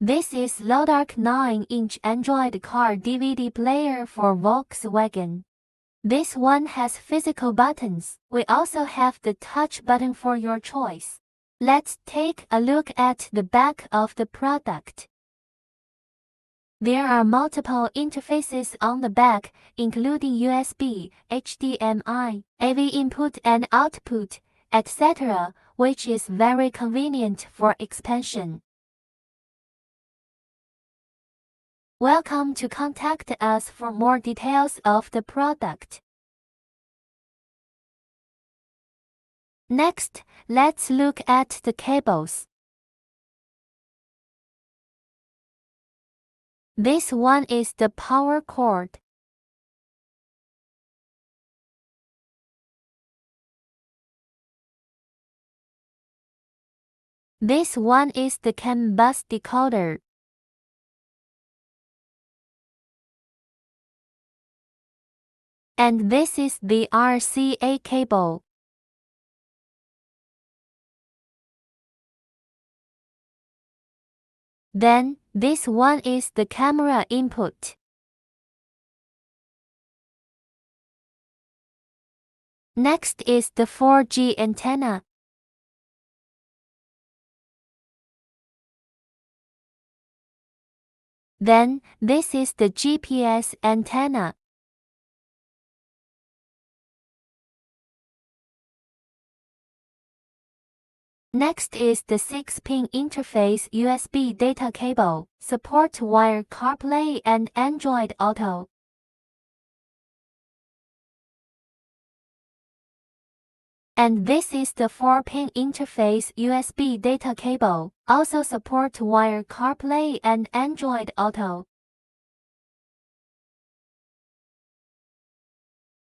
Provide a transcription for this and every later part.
This is LODARK 9-inch Android car DVD player for Volkswagen. This one has physical buttons. We also have the touch button for your choice. Let's take a look at the back of the product. There are multiple interfaces on the back, including USB, HDMI, AV input and output, etc., which is very convenient for expansion. Welcome to contact us for more details of the product. Next, let's look at the cables. This one is the power cord. This one is the CAN bus decoder. And this is the RCA cable. Then, this one is the camera input. Next is the 4G antenna. Then, this is the GPS antenna. Next is the 6-pin interface USB data cable, support wire CarPlay and Android Auto. And this is the 4-pin interface USB data cable, also support wire CarPlay and Android Auto.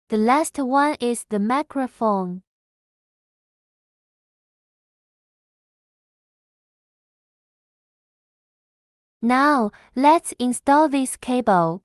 The last one is the microphone. Now, let's install this cable.